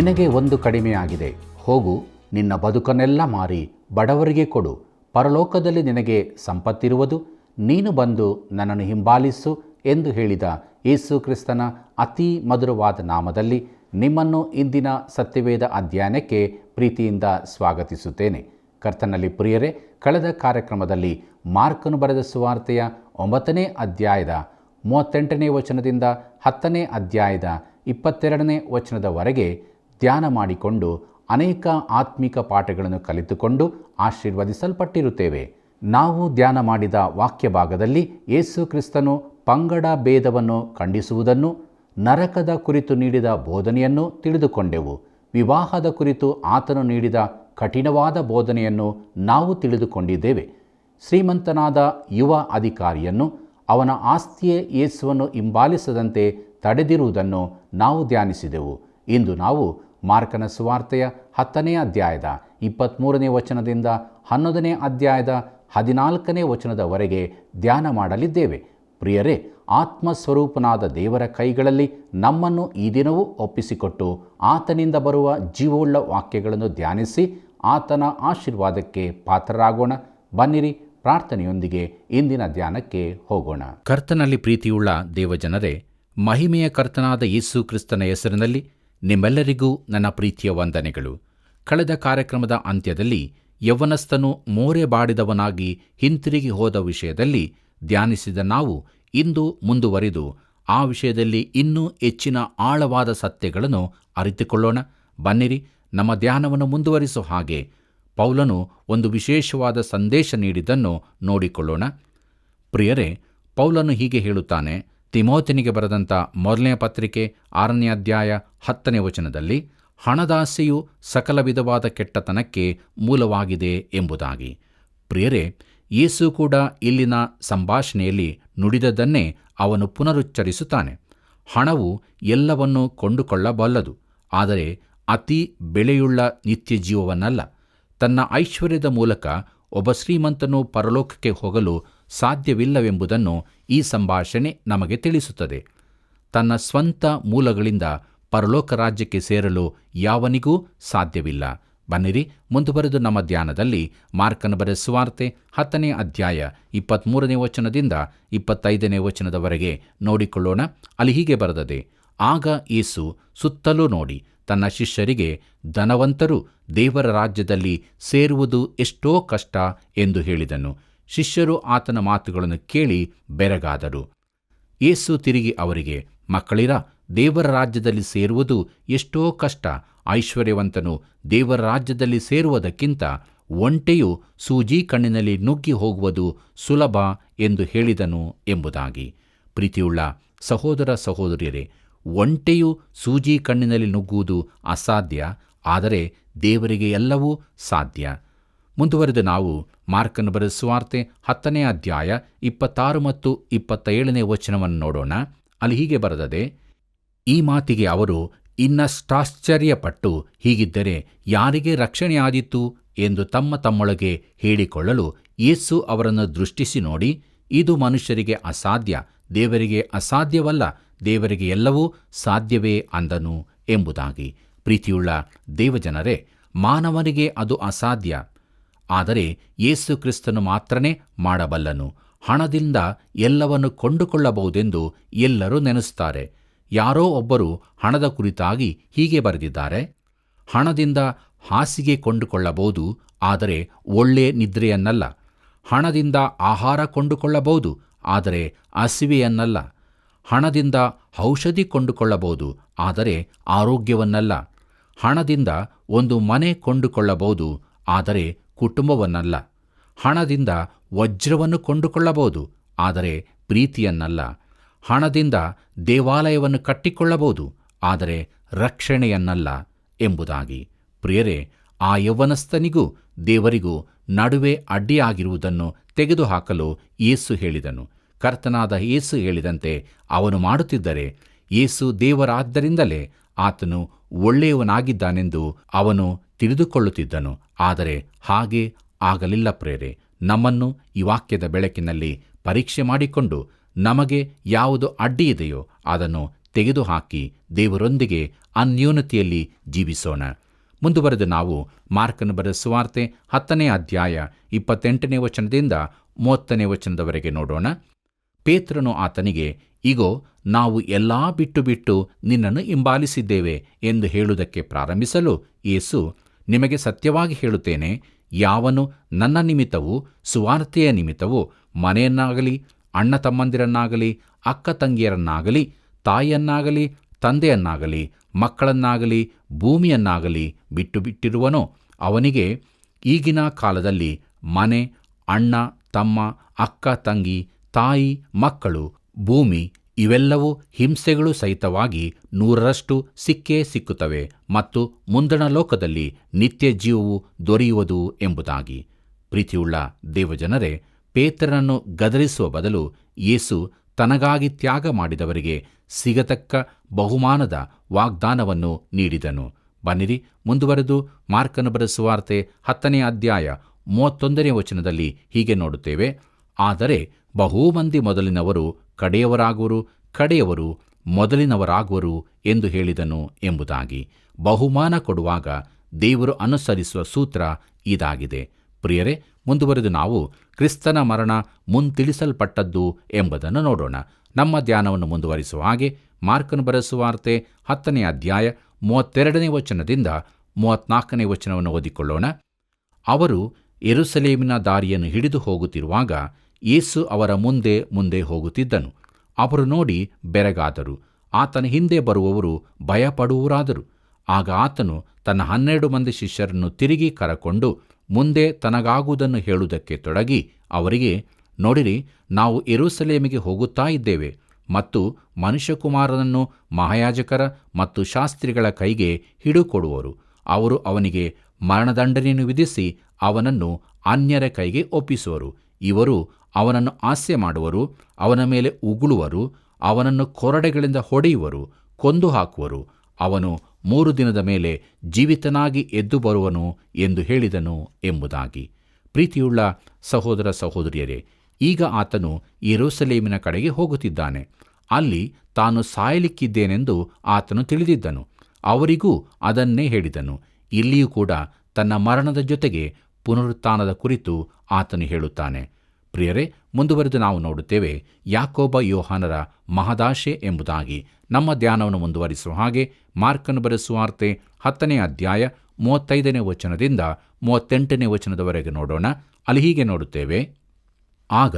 ನಿನಗೆ ಒಂದು ಕಡಿಮೆಯಾಗಿದೆ, ಹೋಗು, ನಿನ್ನ ಬದುಕನ್ನೆಲ್ಲ ಮಾರಿ ಬಡವರಿಗೆ ಕೊಡು, ಪರಲೋಕದಲ್ಲಿ ನಿನಗೆ ಸಂಪತ್ತಿರುವುದು, ನೀನು ಬಂದು ನನ್ನನ್ನು ಹಿಂಬಾಲಿಸು ಎಂದು ಹೇಳಿದ ಯೇಸು ಕ್ರಿಸ್ತನ ಅತಿ ಮಧುರವಾದ ನಾಮದಲ್ಲಿ ನಿಮ್ಮನ್ನು ಇಂದಿನ ಸತ್ಯವೇದ ಅಧ್ಯಯನಕ್ಕೆ ಪ್ರೀತಿಯಿಂದ ಸ್ವಾಗತಿಸುತ್ತೇನೆ. ಕರ್ತನಲ್ಲಿ ಪ್ರಿಯರೇ, ಕಳೆದ ಕಾರ್ಯಕ್ರಮದಲ್ಲಿ ಮಾರ್ಕನು ಬರೆದ ಸುವಾರ್ತೆಯ 9ನೇ ಅಧ್ಯಾಯದ 38ನೇ ವಚನದಿಂದ 10ನೇ ಅಧ್ಯಾಯದ 22ನೇ ವಚನದವರೆಗೆ ಧ್ಯಾನ ಮಾಡಿಕೊಂಡು ಅನೇಕ ಆತ್ಮಿಕ ಪಾಠಗಳನ್ನು ಕಲಿತುಕೊಂಡು ಆಶೀರ್ವದಿಸಲ್ಪಟ್ಟಿರುತ್ತೇವೆ. ನಾವು ಧ್ಯಾನ ಮಾಡಿದ ವಾಕ್ಯ ಭಾಗದಲ್ಲಿ ಯೇಸು ಕ್ರಿಸ್ತನು ಪಂಗಡ ಭೇದವನ್ನು ಖಂಡಿಸುವುದನ್ನು, ನರಕದ ಕುರಿತು ನೀಡಿದ ಬೋಧನೆಯನ್ನು ತಿಳಿದುಕೊಂಡೆವು. ವಿವಾಹದ ಕುರಿತು ಆತನು ನೀಡಿದ ಕಠಿಣವಾದ ಬೋಧನೆಯನ್ನು ನಾವು ತಿಳಿದುಕೊಂಡಿದ್ದೇವೆ. ಶ್ರೀಮಂತನಾದ ಯುವ ಅಧಿಕಾರಿಯನ್ನು ಅವನ ಆಸ್ತಿಯೇ ಯೇಸುವನ್ನು ಹಿಂಬಾಲಿಸದಂತೆ ತಡೆದಿರುವುದನ್ನು ನಾವು ಧ್ಯಾನಿಸಿದೆವು. ಇಂದು ನಾವು ಮಾರ್ಕನ ಸುವಾರ್ತೆಯ 10ನೇ ಅಧ್ಯಾಯದ 23ನೇ ವಚನದಿಂದ 11ನೇ ಅಧ್ಯಾಯದ 14ನೇ ವಚನದವರೆಗೆ ಧ್ಯಾನ ಮಾಡಲಿದ್ದೇವೆ. ಪ್ರಿಯರೇ, ಆತ್ಮಸ್ವರೂಪನಾದ ದೇವರ ಕೈಗಳಲ್ಲಿ ನಮ್ಮನ್ನು ಈ ದಿನವೂ ಒಪ್ಪಿಸಿಕೊಟ್ಟು ಆತನಿಂದ ಬರುವ ಜೀವವುಳ್ಳ ವಾಕ್ಯಗಳನ್ನು ಧ್ಯಾನಿಸಿ ಆತನ ಆಶೀರ್ವಾದಕ್ಕೆ ಪಾತ್ರರಾಗೋಣ. ಬನ್ನಿರಿ, ಪ್ರಾರ್ಥನೆಯೊಂದಿಗೆ ಇಂದಿನ ಧ್ಯಾನಕ್ಕೆ ಹೋಗೋಣ. ಕರ್ತನಲ್ಲಿ ಪ್ರೀತಿಯುಳ್ಳ ದೇವಜನರೇ, ಮಹಿಮೆಯ ಕರ್ತನಾದ ಯೇಸು ಕ್ರಿಸ್ತನ ಹೆಸರಿನಲ್ಲಿ ನಿಮ್ಮೆಲ್ಲರಿಗೂ ನನ್ನ ಪ್ರೀತಿಯ ವಂದನೆಗಳು. ಕಳೆದ ಕಾರ್ಯಕ್ರಮದ ಅಂತ್ಯದಲ್ಲಿ ಯೌವನಸ್ಥನು ಮೋರೆ ಬಾಡಿದವನಾಗಿ ಹಿಂತಿರುಗಿ ಹೋದ ವಿಷಯದಲ್ಲಿ ಧ್ಯಾನಿಸಿದ ನಾವು ಇಂದು ಮುಂದುವರಿದು ಆ ವಿಷಯದಲ್ಲಿ ಇನ್ನೂ ಹೆಚ್ಚಿನ ಆಳವಾದ ಸತ್ಯಗಳನ್ನು ಅರಿತುಕೊಳ್ಳೋಣ. ಬನ್ನಿರಿ, ನಮ್ಮ ಧ್ಯಾನವನ್ನು ಮುಂದುವರಿಸೋ ಹಾಗೆ ಪೌಲನು ಒಂದು ವಿಶೇಷವಾದ ಸಂದೇಶ ನೀಡಿದ್ದನ್ನು ನೋಡಿಕೊಳ್ಳೋಣ. ಪ್ರಿಯರೇ, ಪೌಲನು ಹೀಗೆ ಹೇಳುತ್ತಾನೆ. ತಿಮೋಥನಿಗೆ ಬರೆದಂಥ 1ನೇ ಪತ್ರಿಕೆ 6ನೇ ಅಧ್ಯಾಯ 10ನೇ ವಚನದಲ್ಲಿ, ಹಣದಾಸೆಯು ಸಕಲ ವಿಧವಾದ ಕೆಟ್ಟತನಕ್ಕೆ ಮೂಲವಾಗಿದೆ ಎಂಬುದಾಗಿ. ಪ್ರಿಯರೇ, ಯೇಸು ಕೂಡ ಇಲ್ಲಿನ ಸಂಭಾಷಣೆಯಲ್ಲಿ ನುಡಿದದ್ದನ್ನೇ ಅವನು ಪುನರುಚ್ಚರಿಸುತ್ತಾನೆ. ಹಣವು ಎಲ್ಲವನ್ನೂ ಕೊಂಡುಕೊಳ್ಳಬಲ್ಲದು, ಆದರೆ ಅತಿ ಬೆಲೆಯುಳ್ಳ ನಿತ್ಯ ಜೀವವನ್ನಲ್ಲ. ತನ್ನ ಐಶ್ವರ್ಯದ ಮೂಲಕ ಒಬ್ಬ ಶ್ರೀಮಂತನು ಪರಲೋಕಕ್ಕೆ ಹೋಗಲು ಸಾಧ್ಯವಿಲ್ಲವೆಂಬುದನ್ನು ಈ ಸಂಭಾಷಣೆ ನಮಗೆ ತಿಳಿಸುತ್ತದೆ. ತನ್ನ ಸ್ವಂತ ಮೂಲಗಳಿಂದ ಪರಲೋಕ ರಾಜ್ಯಕ್ಕೆ ಸೇರಲು ಯಾವನಿಗೂ ಸಾಧ್ಯವಿಲ್ಲ. ಬನ್ನಿರಿ, ಮುಂದುವರೆದು ನಮ್ಮ ಧ್ಯಾನದಲ್ಲಿ ಮಾರ್ಕನ ಬರೆದ ಸುವಾರ್ತೆ 10ನೇ ಅಧ್ಯಾಯ 23ನೇ ವಚನದಿಂದ 25ನೇ ವಚನದವರೆಗೆ ನೋಡಿಕೊಳ್ಳೋಣ. ಅಲ್ಲಿ ಹೀಗೆ ಬರೆದದೆ, ಆಗ ಯೇಸು ಸುತ್ತಲೂ ನೋಡಿ ತನ್ನ ಶಿಷ್ಯರಿಗೆ, ಧನವಂತರು ದೇವರ ರಾಜ್ಯದಲ್ಲಿ ಸೇರುವುದು ಎಷ್ಟೋ ಕಷ್ಟ ಎಂದು ಹೇಳಿದನು. ಶಿಷ್ಯರು ಆತನ ಮಾತುಗಳನ್ನು ಕೇಳಿ ಬೆರಗಾದರು. ಯೇಸು ತಿರುಗಿ ಅವರಿಗೆ, ಮಕ್ಕಳಿರ, ದೇವರ ರಾಜ್ಯದಲ್ಲಿ ಸೇರುವುದು ಎಷ್ಟೋ ಕಷ್ಟ. ಐಶ್ವರ್ಯವಂತನು ದೇವರ ರಾಜ್ಯದಲ್ಲಿ ಸೇರುವುದಕ್ಕಿಂತ ಒಂಟೆಯು ಸೂಜಿ ಕಣ್ಣಿನಲ್ಲಿ ನುಗ್ಗಿ ಹೋಗುವುದು ಸುಲಭ ಎಂದು ಹೇಳಿದನು ಎಂಬುದಾಗಿ. ಪ್ರೀತಿಯುಳ್ಳ ಸಹೋದರ ಸಹೋದರಿಯರೇ, ಒಂಟೆಯು ಸೂಜಿ ಕಣ್ಣಿನಲ್ಲಿ ನುಗ್ಗುವುದು ಅಸಾಧ್ಯ, ಆದರೆ ದೇವರಿಗೆ ಎಲ್ಲವೂ ಸಾಧ್ಯ. ಮುಂದುವರೆದು ನಾವು ಮಾರ್ಕನ ಬರೆದ ಸುವಾರ್ತೆ 10ನೇ ಅಧ್ಯಾಯ 26 ಮತ್ತು 27ನೇ ವಚನವನ್ನು ನೋಡೋಣ. ಅಲ್ಲಿ ಹೀಗೆ ಬರೆದದೆ, ಈ ಮಾತಿಗೆ ಅವರು ಇನ್ನಷ್ಟಾಶ್ಚರ್ಯಪಟ್ಟು, ಹೀಗಿದ್ದರೆ ಯಾರಿಗೆ ರಕ್ಷಣೆಯಾದೀತು ಎಂದು ತಮ್ಮೊಳಗೆ ಹೇಳಿಕೊಳ್ಳಲು ಯೇಸು ಅವರನ್ನು ದೃಷ್ಟಿಸಿ ನೋಡಿ, ಇದು ಮನುಷ್ಯರಿಗೆ ಅಸಾಧ್ಯ, ದೇವರಿಗೆ ಅಸಾಧ್ಯವಲ್ಲ, ದೇವರಿಗೆ ಎಲ್ಲವೂ ಸಾಧ್ಯವೇ ಅಂದನು ಎಂಬುದಾಗಿ. ಪ್ರೀತಿಯುಳ್ಳ ದೇವಜನರೇ, ಮಾನವನಿಗೆ ಅದು ಅಸಾಧ್ಯ, ಆದರೆ ಯೇಸು ಕ್ರಿಸ್ತನು ಮಾತ್ರನೇ ಮಾಡಬಲ್ಲನು. ಹಣದಿಂದ ಎಲ್ಲವನ್ನು ಕೊಂಡುಕೊಳ್ಳಬಹುದೆಂದು ಎಲ್ಲರೂ ನೆನೆಸುತ್ತಾರೆ. ಯಾರೋ ಒಬ್ಬರು ಹಣದ ಕುರಿತಾಗಿ ಹೀಗೆ ಬರೆದಿದ್ದಾರೆ, ಹಣದಿಂದ ಹಾಸಿಗೆ ಕೊಂಡುಕೊಳ್ಳಬಹುದು, ಆದರೆ ಒಳ್ಳೆ ನಿದ್ರೆಯನ್ನಲ್ಲ. ಹಣದಿಂದ ಆಹಾರ ಕೊಂಡುಕೊಳ್ಳಬಹುದು, ಆದರೆ ಹಸಿವೆಯನ್ನಲ್ಲ. ಹಣದಿಂದ ಔಷಧಿ ಕೊಂಡುಕೊಳ್ಳಬಹುದು, ಆದರೆ ಆರೋಗ್ಯವನ್ನಲ್ಲ. ಹಣದಿಂದ ಒಂದು ಮನೆ ಕೊಂಡುಕೊಳ್ಳಬಹುದು, ಆದರೆ ಕುಟುಂಬವನ್ನಲ್ಲ. ಹಣದಿಂದ ವಜ್ರವನ್ನು ಕೊಂಡುಕೊಳ್ಳಬಹುದು, ಆದರೆ ಪ್ರೀತಿಯನ್ನಲ್ಲ. ಹಣದಿಂದ ದೇವಾಲಯವನ್ನು ಕಟ್ಟಿಕೊಳ್ಳಬಹುದು, ಆದರೆ ರಕ್ಷಣೆಯನ್ನಲ್ಲ ಎಂಬುದಾಗಿ. ಪ್ರಿಯರೇ, ಆ ಯೌವನಸ್ಥನಿಗೂ ದೇವರಿಗೂ ನಡುವೆ ಅಡ್ಡಿಯಾಗಿರುವುದನ್ನು ತೆಗೆದುಹಾಕಲು ಯೇಸು ಹೇಳಿದನು. ಕರ್ತನಾದ ಯೇಸು ಹೇಳಿದಂತೆ ಅವನು ಮಾಡುತ್ತಿದ್ದರೆ, ಯೇಸು ದೇವರಾದ್ದರಿಂದಲೇ ಆತನು ಒಳ್ಳೆಯವನಾಗಿದ್ದಾನೆಂದು ಅವನು ತಿಳಿದುಕೊಳ್ಳುತ್ತಿದ್ದನು. ಆದರೆ ಹಾಗೆ ಆಗಲಿಲ್ಲ. ಪ್ರಿಯರೇ, ನಮ್ಮನ್ನು ಈ ವಾಕ್ಯದ ಬೆಳಕಿನಲ್ಲಿ ಪರೀಕ್ಷೆ ಮಾಡಿಕೊಂಡು ನಮಗೆ ಯಾವುದು ಅಡ್ಡಿ ಇದೆಯೋ ಅದನ್ನು ತೆಗೆದುಹಾಕಿ ದೇವರೊಂದಿಗೆ ಅನ್ಯೋನ್ಯತೆಯಲ್ಲಿ ಜೀವಿಸೋಣ. ಮುಂದುವರೆದು ನಾವು ಮಾರ್ಕನ ಬರೆದ ಸುವಾರ್ತೆ 10ನೇ ಅಧ್ಯಾಯ 28ನೇ ವಚನದಿಂದ 30ನೇ ವಚನದವರೆಗೆ ನೋಡೋಣ. ಪೇತ್ರನು ಆತನಿಗೆ, ಇಗೋ, ನಾವು ಎಲ್ಲಾ ಬಿಟ್ಟು ನಿನ್ನನ್ನು ಹಿಂಬಾಲಿಸಿದ್ದೇವೆ ಎಂದು ಹೇಳುವುದಕ್ಕೆ ಪ್ರಾರಂಭಿಸಲು, ಯೇಸು, ನಿಮಗೆ ಸತ್ಯವಾಗಿ ಹೇಳುತ್ತೇನೆ, ಯಾವನು ನನ್ನ ನಿಮಿತ್ತವೂ ಸುವಾರ್ತೆಯ ನಿಮಿತ್ತವೂ ಮನೆಯನ್ನಾಗಲಿ ಅಣ್ಣ ತಮ್ಮಂದಿರನ್ನಾಗಲಿ ಅಕ್ಕ ತಂಗಿಯರನ್ನಾಗಲಿ ತಾಯಿಯನ್ನಾಗಲಿ ತಂದೆಯನ್ನಾಗಲಿ ಮಕ್ಕಳನ್ನಾಗಲಿ ಭೂಮಿಯನ್ನಾಗಲಿ ಬಿಟ್ಟಿರುವನೋ ಅವನಿಗೆ ಈಗಿನ ಕಾಲದಲ್ಲಿ ಮನೆ, ಅಣ್ಣ ತಮ್ಮ, ಅಕ್ಕ ತಂಗಿ, ತಾಯಿ, ಮಕ್ಕಳು, ಭೂಮಿ ಇವೆಲ್ಲವೂ ಹಿಂಸೆಗಳು ಸಹಿತವಾಗಿ 100ರಷ್ಟು ಸಿಕ್ಕೇ ಸಿಕ್ಕುತ್ತವೆ ಮತ್ತು ಮುಂದಣ ಲೋಕದಲ್ಲಿ ನಿತ್ಯ ಜೀವವು ದೊರೆಯುವುದು ಎಂಬುದಾಗಿ. ಪ್ರೀತಿಯುಳ್ಳ ದೇವಜನರೇ, ಪೇತ್ರನನ್ನು ಗದರಿಸುವ ಬದಲು ಯೇಸು ತನಗಾಗಿ ತ್ಯಾಗ ಮಾಡಿದವರಿಗೆ ಸಿಗತಕ್ಕ ಬಹುಮಾನದ ವಾಗ್ದಾನವನ್ನು ನೀಡಿದನು. ಬನ್ನಿರಿ, ಮುಂದುವರೆದು ಮಾರ್ಕನ ಬರೆದ ಸುವಾರ್ತೆ 10ನೇ ಅಧ್ಯಾಯ 31ನೇ ವಚನದಲ್ಲಿ ಹೀಗೆ ನೋಡುತ್ತೇವೆ. ಆದರೆ ಬಹು ಮಂದಿ ಮೊದಲಿನವರು ಕಡೆಯವರಾಗುವರು, ಕಡೆಯವರು ಮೊದಲಿನವರಾಗುವರು ಎಂದು ಹೇಳಿದನು ಎಂಬುದಾಗಿ. ಬಹುಮಾನ ಕೊಡುವಾಗ ದೇವರು ಅನುಸರಿಸುವ ಸೂತ್ರ ಇದಾಗಿದೆ. ಪ್ರಿಯರೇ, ಮುಂದುವರೆದು ನಾವು ಕ್ರಿಸ್ತನ ಮರಣ ಮುಂತಿಳಿಸಲ್ಪಟ್ಟದ್ದು ಎಂಬುದನ್ನು ನೋಡೋಣ. ನಮ್ಮ ಧ್ಯಾನವನ್ನು ಮುಂದುವರಿಸುವ ಹಾಗೆ ಮಾರ್ಕನ ಬರೆದ ಸುವಾರ್ತೆ 10ನೇ ಅಧ್ಯಾಯ 32ನೇ ವಚನದಿಂದ 34ನೇ ವಚನವನ್ನು ಓದಿಕೊಳ್ಳೋಣ. ಅವರು ಯೆರೂಸಲೇಮಿನ ದಾರಿಯನ್ನು ಹಿಡಿದು ಹೋಗುತ್ತಿರುವಾಗ ಯೇಸು ಅವರ ಮುಂದೆ ಹೋಗುತ್ತಿದ್ದನು. ಅವರು ನೋಡಿ ಬೆರಗಾದರು. ಆತನ ಹಿಂದೆ ಬರುವವರು ಭಯಪಡುವರಾದರು. ಆಗ ಆತನು ತನ್ನ 12 ಮಂದಿ ಶಿಷ್ಯರನ್ನು ತಿರುಗಿ ಕರಕೊಂಡು ಮುಂದೆ ತನಗಾಗುವುದನ್ನು ಹೇಳುವುದಕ್ಕೆ ತೊಡಗಿ ಅವರಿಗೆ, ನೋಡಿರಿ, ನಾವು ಯೆರೂಸಲೇಮಿಗೆ ಹೋಗುತ್ತಾ ಇದ್ದೇವೆ ಮತ್ತು ಮನುಷ್ಯಕುಮಾರನನ್ನು ಮಹಾಯಾಜಕರ ಮತ್ತು ಶಾಸ್ತ್ರಿಗಳ ಕೈಗೆ ಹಿಡುಕೊಡುವರು. ಅವರು ಅವನಿಗೆ ಮರಣದಂಡನೆಯನ್ನು ವಿಧಿಸಿ ಅವನನ್ನು ಅನ್ಯರ ಕೈಗೆ ಒಪ್ಪಿಸುವರು. ಇವರು ಅವನನ್ನು ಹಾಸ್ಯ ಮಾಡುವರು, ಅವನ ಮೇಲೆ ಉಗುಳುವರು, ಅವನನ್ನು ಕೊರಡೆಗಳಿಂದ ಹೊಡೆಯುವರು, ಕೊಂದು ಹಾಕುವರು. ಅವನು 3 ದಿನದ ಮೇಲೆ ಜೀವಿತನಾಗಿ ಎದ್ದು ಬರುವನು ಎಂದು ಹೇಳಿದನು ಎಂಬುದಾಗಿ. ಪ್ರೀತಿಯುಳ್ಳ ಸಹೋದರ ಸಹೋದರಿಯರೇ, ಈಗ ಆತನು ಯೆರೂಸಲೇಮಿನ ಕಡೆಗೆ ಹೋಗುತ್ತಿದ್ದಾನೆ. ಅಲ್ಲಿ ತಾನು ಸಾಯಲಿಕ್ಕಿದ್ದೇನೆಂದು ಆತನು ತಿಳಿದಿದ್ದನು. ಅವರಿಗೂ ಅದನ್ನೇ ಹೇಳಿದನು. ಇಲ್ಲಿಯೂ ಕೂಡ ತನ್ನ ಮರಣದ ಜೊತೆಗೆ ಪುನರುತ್ಥಾನದ ಕುರಿತು ಆತನು ಹೇಳುತ್ತಾನೆ. ಪ್ರಿಯರೇ, ಮುಂದುವರೆದು ನಾವು ನೋಡುತ್ತೇವೆ ಯಾಕೋಬ ಯೋಹಾನರ ಮಹದಾಶೆ ಎಂಬುದಾಗಿ. ನಮ್ಮ ಧ್ಯಾನವನ್ನು ಮುಂದುವರಿಸುವ ಹಾಗೆ ಮಾರ್ಕನ ಬರೆದ ಸುವಾರ್ತೆ 10ನೇ ಅಧ್ಯಾಯ 35ನೇ ವಚನದಿಂದ 38ನೇ ವಚನದವರೆಗೆ ನೋಡೋಣ. ಅಲ್ಲಿ ಹೀಗೆ ನೋಡುತ್ತೇವೆ. ಆಗ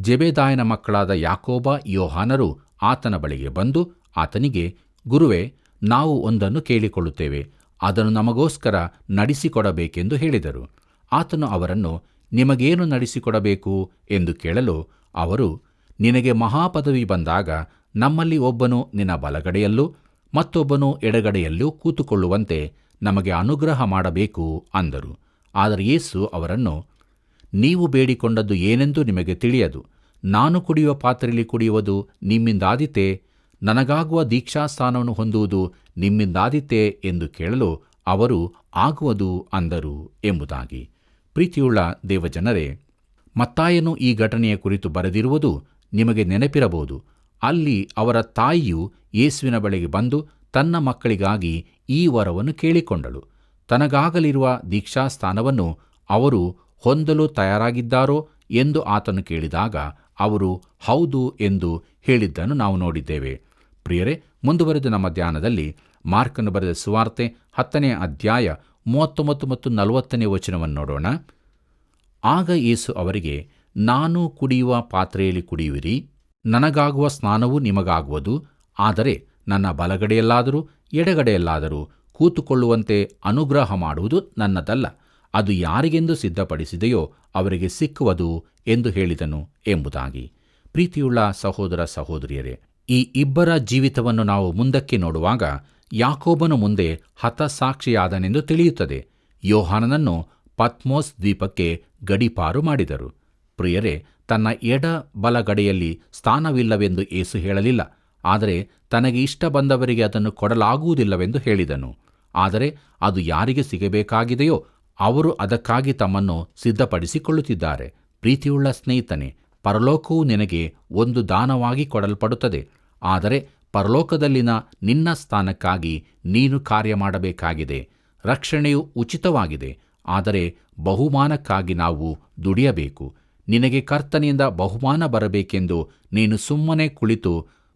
ಜೆಬೆದಾಯನ ಮಕ್ಕಳಾದ ಯಾಕೋಬ ಯೋಹಾನರು ಆತನ ಬಳಿಗೆ ಬಂದು ಆತನಿಗೆ, ಗುರುವೇ, ನಾವು ಒಂದನ್ನು ಕೇಳಿಕೊಳ್ಳುತ್ತೇವೆ, ಅದನ್ನು ನಮಗೋಸ್ಕರ ನಡೆಸಿಕೊಡಬೇಕೆಂದು ಹೇಳಿದರು. ಆತನು ಅವರನ್ನು, ನಿಮಗೇನು ನಡೆಸಿಕೊಡಬೇಕು ಎಂದು ಕೇಳಲು ಅವರು, ನಿನಗೆ ಮಹಾಪದವಿ ಬಂದಾಗ ನಮ್ಮಲ್ಲಿ ಒಬ್ಬನು ನಿನ್ನ ಬಲಗಡೆಯಲ್ಲೂ ಮತ್ತೊಬ್ಬನು ಎಡಗಡೆಯಲ್ಲೂ ಕೂತುಕೊಳ್ಳುವಂತೆ ನಮಗೆ ಅನುಗ್ರಹ ಮಾಡಬೇಕು ಅಂದರು. ಆದರೆ ಯೇಸು ಅವರನ್ನು, ನೀವು ಬೇಡಿಕೊಂಡದ್ದು ಏನೆಂದು ನಿಮಗೆ ತಿಳಿಯದು. ನಾನು ಕುಡಿಯುವ ಪಾತ್ರೆಯಲ್ಲಿ ಕುಡಿಯುವುದು ನಿಮ್ಮಿಂದಾದೀತೆ? ನನಗಾಗುವ ದೀಕ್ಷಾಸ್ಥಾನವನ್ನು ಹೊಂದುವುದು ನಿಮ್ಮಿಂದಾದೀತೆ ಎಂದು ಕೇಳಲು ಅವರು, ಆಗುವುದು ಅಂದರು ಎಂಬುದಾಗಿ. ಪ್ರೀತಿಯುಳ್ಳ ದೇವಜನರೇ, ಮತ್ತಾಯನು ಈ ಘಟನೆಯ ಕುರಿತು ಬರೆದಿರುವುದು ನಿಮಗೆ ನೆನಪಿರಬಹುದು. ಅಲ್ಲಿ ಅವರ ತಾಯಿಯು ಯೇಸುವಿನ ಬಳಿಗೆ ಬಂದು ತನ್ನ ಮಕ್ಕಳಿಗಾಗಿ ಈ ವರವನ್ನು ಕೇಳಿಕೊಂಡಳು. ತನಗಾಗಲಿರುವ ದೀಕ್ಷಾಸ್ಥಾನವನ್ನು ಅವರು ಹೊಂದಲು ತಯಾರಾಗಿದ್ದಾರೋ ಎಂದು ಆತನು ಕೇಳಿದಾಗ ಅವರು ಹೌದು ಎಂದು ಹೇಳಿದ್ದನ್ನು ನಾವು ನೋಡಿದ್ದೇವೆ. ಪ್ರಿಯರೇ, ಮುಂದುವರೆದು ನಮ್ಮ ಧ್ಯಾನದಲ್ಲಿ ಮಾರ್ಕನು ಬರೆದ ಸುವಾರ್ತೆ 10ನೇ ಅಧ್ಯಾಯ 39 ಮತ್ತು 40ನೇ ವಚನವನ್ನು ನೋಡೋಣ. ಆಗ ಯೇಸು ಅವರಿಗೆ, ನಾನು ಕುಡಿಯುವ ಪಾತ್ರೆಯಲ್ಲಿ ಕುಡಿಯುವಿರಿ, ನನಗಾಗುವ ಸ್ನಾನವೂ ನಿಮಗಾಗುವುದು. ಆದರೆ ನನ್ನ ಬಲಗಡೆಯಲ್ಲಾದರೂ ಎಡಗಡೆಯಲ್ಲಾದರೂ ಕೂತುಕೊಳ್ಳುವಂತೆ ಅನುಗ್ರಹ ಮಾಡುವುದು ನನ್ನದಲ್ಲ, ಅದು ಯಾರಿಗೆಂದು ಸಿದ್ಧಪಡಿಸಿದೆಯೋ ಅವರಿಗೆ ಸಿಕ್ಕುವುದು ಎಂದು ಹೇಳಿದನು ಎಂಬುದಾಗಿ. ಪ್ರೀತಿಯುಳ್ಳ ಸಹೋದರ ಸಹೋದರಿಯರೇ, ಈ ಇಬ್ಬರ ಜೀವಿತವನ್ನು ನಾವು ಮುಂದಕ್ಕೆ ನೋಡುವಾಗ ಯಾಕೋಬನು ಮುಂದೆ ಹತಸಾಕ್ಷಿಯಾದನೆಂದು ತಿಳಿಯುತ್ತದೆ. ಯೋಹಾನನನ್ನು ಪತ್ಮೋಸ್ ದ್ವೀಪಕ್ಕೆ ಗಡೀಪಾರು ಮಾಡಿದರು. ಪ್ರಿಯರೇ, ತನ್ನ ಎಡ ಬಲಗಡೆಯಲ್ಲಿ ಸ್ಥಾನವಿಲ್ಲವೆಂದು ಯೇಸು ಹೇಳಲಿಲ್ಲ. ಆದರೆ ತನಗೆ ಇಷ್ಟ ಬಂದವರಿಗೆ ಅದನ್ನು ಕೊಡಲಾಗುವುದಿಲ್ಲವೆಂದು ಹೇಳಿದನು. ಆದರೆ ಅದು ಯಾರಿಗೆ ಸಿಗಬೇಕಾಗಿದೆಯೋ ಅವರು ಅದಕ್ಕಾಗಿ ತಮ್ಮನ್ನು ಸಿದ್ಧಪಡಿಸಿಕೊಳ್ಳುತ್ತಿದ್ದಾರೆ. ಪ್ರೀತಿಯುಳ್ಳ ಸ್ನೇಹಿತನೇ, ಪರಲೋಕವು ನಿನಗೆ ಒಂದು ದಾನವಾಗಿ ಕೊಡಲ್ಪಡುತ್ತದೆ. ಆದರೆ ಪರಲೋಕದಲ್ಲಿನ ನಿನ್ನ ಸ್ಥಾನಕ್ಕಾಗಿ ನೀನು ಕಾರ್ಯ ಮಾಡಬೇಕಾಗಿದೆ. ರಕ್ಷಣೆಯು ಉಚಿತವಾಗಿದೆ, ಆದರೆ ಬಹುಮಾನಕ್ಕಾಗಿ ನಾವು ದುಡಿಯಬೇಕು. ನಿನಗೆ ಕರ್ತನಿಂದ ಬಹುಮಾನ ಬರಬೇಕೆಂದು ನೀನು ಸುಮ್ಮನೆ ಕುಳಿತು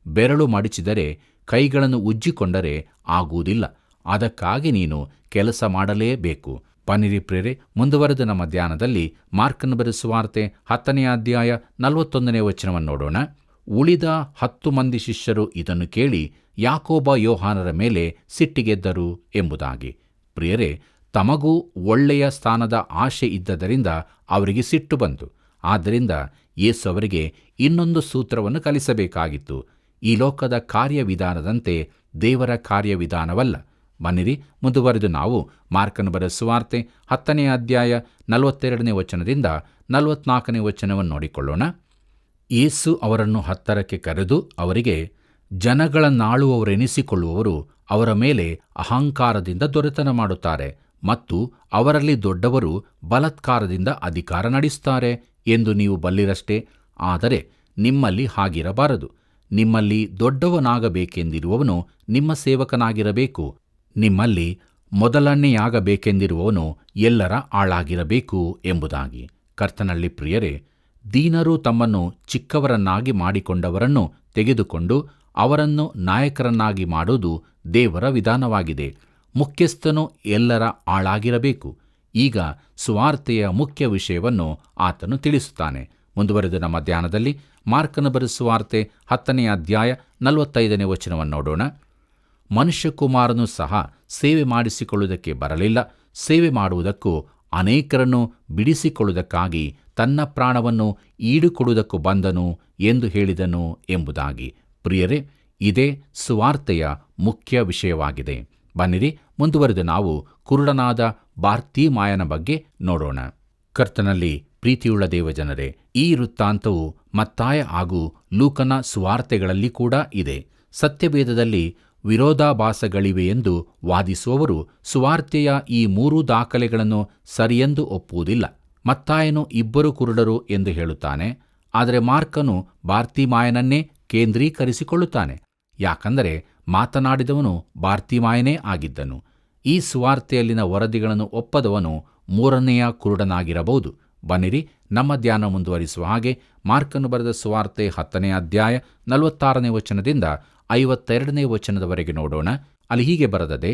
ಬೆರಳು ಮಡಿಚಿದರೆ, ಕೈಗಳನ್ನು ಉಜ್ಜಿಕೊಂಡರೆ ಆಗುವುದಿಲ್ಲ. ಅದಕ್ಕಾಗಿ ನೀನು ಕೆಲಸ ಮಾಡಲೇಬೇಕು. ಬನ್ನಿರಿ ಪ್ರೇರೆ, ಮುಂದುವರೆದ ನಮ್ಮ ಧ್ಯಾನದಲ್ಲಿ ಮಾರ್ಕನ ಬರೆದ ಸುವಾರ್ತೆ 10ನೇ ಅಧ್ಯಾಯ 41ನೇ ವಚನವನ್ನು ನೋಡೋಣ. ಉಳಿದ 10 ಮಂದಿ ಶಿಷ್ಯರು ಇದನ್ನು ಕೇಳಿ ಯಾಕೋಬ ಯೋಹಾನರ ಮೇಲೆ ಸಿಟ್ಟಿಗೆದ್ದರು ಎಂಬುದಾಗಿ. ಪ್ರಿಯರೇ, ತಮಗೂ ಒಳ್ಳೆಯ ಸ್ಥಾನದ ಆಶೆ ಇದ್ದದರಿಂದ ಅವರಿಗೆ ಸಿಟ್ಟು ಬಂತು. ಆದ್ದರಿಂದ ಯೇಸು ಅವರಿಗೆ ಇನ್ನೊಂದು ಸೂತ್ರವನ್ನು ಕಲಿಸಬೇಕಾಗಿತ್ತು. ಈ ಲೋಕದ ಕಾರ್ಯವಿಧಾನದಂತೆ ದೇವರ ಕಾರ್ಯವಿಧಾನವಲ್ಲ. ಬನ್ನಿರಿ, ಮುಂದುವರೆದು ನಾವು ಮಾರ್ಕನ ಬರೆದ ಸುವಾರ್ತೆ 10ನೇ ಅಧ್ಯಾಯ 42ನೇ ವಚನದಿಂದ 44ನೇ ವಚನವನ್ನು ನೋಡಿಕೊಳ್ಳೋಣ. ಯೇಸು ಅವರನ್ನು ಹತ್ತರಕ್ಕೆ ಕರೆದು ಅವರಿಗೆ, ಜನಗಳನ್ನಾಳುವವರೆನಿಸಿಕೊಳ್ಳುವವರು ಅವರ ಮೇಲೆ ಅಹಂಕಾರದಿಂದ ದೊರೆತನ ಮಾಡುತ್ತಾರೆ, ಮತ್ತು ಅವರಲ್ಲಿ ದೊಡ್ಡವರು ಬಲಾತ್ಕಾರದಿಂದ ಅಧಿಕಾರ ನಡೆಸುತ್ತಾರೆ ಎಂದು ನೀವು ಬಲ್ಲಿರಷ್ಟೇ. ಆದರೆ ನಿಮ್ಮಲ್ಲಿ ಹಾಗಿರಬಾರದು. ನಿಮ್ಮಲ್ಲಿ ದೊಡ್ಡವನಾಗಬೇಕೆಂದಿರುವವನು ನಿಮ್ಮ ಸೇವಕನಾಗಿರಬೇಕು. ನಿಮ್ಮಲ್ಲಿ ಮೊದಲನೆಯಾಗಬೇಕೆಂದಿರುವವನು ಎಲ್ಲರ ಆಳಾಗಿರಬೇಕು ಎಂಬುದಾಗಿ. ಕರ್ತನಲ್ಲಿ ಪ್ರಿಯರೇ, ದೀನರು ತಮ್ಮನ್ನು ಚಿಕ್ಕವರನ್ನಾಗಿ ಮಾಡಿಕೊಂಡವರನ್ನು ತೆಗೆದುಕೊಂಡು ಅವರನ್ನು ನಾಯಕರನ್ನಾಗಿ ಮಾಡುವುದು ದೇವರ ವಿಧಾನವಾಗಿದೆ. ಮುಖ್ಯಸ್ಥನು ಎಲ್ಲರ ಆಳಾಗಿರಬೇಕು. ಈಗ ಸುವಾರ್ತೆಯ ಮುಖ್ಯ ವಿಷಯವನ್ನು ಆತನು ತಿಳಿಸುತ್ತಾನೆ. ಮುಂದುವರೆದ ನಮ್ಮ ಧ್ಯಾನದಲ್ಲಿ ಮಾರ್ಕನ ಬರೆದ ಸುವಾರ್ತೆ 10ನೇ ಅಧ್ಯಾಯ 45ನೇ ವಚನವನ್ನು ನೋಡೋಣ. ಮನುಷ್ಯಕುಮಾರನು ಸಹ ಸೇವೆ ಮಾಡಿಸಿಕೊಳ್ಳುವುದಕ್ಕೆ ಬರಲಿಲ್ಲ, ಸೇವೆ ಮಾಡುವುದಕ್ಕೂ ಅನೇಕರನ್ನು ಬಿಡಿಸಿಕೊಳ್ಳುವುದಕ್ಕಾಗಿ ತನ್ನ ಪ್ರಾಣವನ್ನು ಈಡುಕೊಡುವುದಕ್ಕೂ ಬಂದನು ಎಂದು ಹೇಳಿದನು ಎಂಬುದಾಗಿ. ಪ್ರಿಯರೇ, ಇದೇ ಸುವಾರ್ತೆಯ ಮುಖ್ಯ ವಿಷಯವಾಗಿದೆ. ಬನ್ನಿರಿ, ಮುಂದುವರೆದು ನಾವು ಕುರುಡನಾದ ಬಾರ್ತಿಮಾಯನ ಬಗ್ಗೆ ನೋಡೋಣ. ಕರ್ತನಲ್ಲಿ ಪ್ರೀತಿಯುಳ್ಳ ದೇವಜನರೇ, ಈ ವೃತ್ತಾಂತವು ಮತ್ತಾಯ ಹಾಗೂ ಲೂಕನ ಸುವಾರ್ತೆಗಳಲ್ಲಿ ಕೂಡ ಇದೆ. ಸತ್ಯವೇದದಲ್ಲಿ ವಿರೋಧಾಭಾಸಗಳಿವೆ ಎಂದು ವಾದಿಸುವವರು ಸುವಾರ್ತೆಯ ಈ 3 ದಾಖಲೆಗಳನ್ನು ಸರಿಯೆಂದು ಒಪ್ಪುವುದಿಲ್ಲ. ಮತ್ತಾಯನು 2 ಕುರುಡರು ಎಂದು ಹೇಳುತ್ತಾನೆ, ಆದರೆ ಮಾರ್ಕನು ಬಾರ್ತಿಮಾಯನನ್ನೇ ಕೇಂದ್ರೀಕರಿಸಿಕೊಳ್ಳುತ್ತಾನೆ. ಯಾಕಂದರೆ ಮಾತನಾಡಿದವನು ಬಾರ್ತಿಮಾಯನೇ ಆಗಿದ್ದನು. ಈ ಸುವಾರ್ತೆಯಲ್ಲಿನ ವರದಿಗಳನ್ನು ಒಪ್ಪದವನು 3ನೆಯ ಕುರುಡನಾಗಿರಬಹುದು. ಬನ್ನಿರಿ, ನಮ್ಮ ಧ್ಯಾನ ಮುಂದುವರಿಸುವ ಹಾಗೆ ಮಾರ್ಕನು ಬರೆದ ಸುವಾರ್ತೆ 10ನೇ ಅಧ್ಯಾಯ 46ನೇ ವಚನದಿಂದ 52ನೇ ವಚನದವರೆಗೆ ನೋಡೋಣ. ಅಲ್ಲಿ ಹೀಗೆ ಬರೆದದೆ: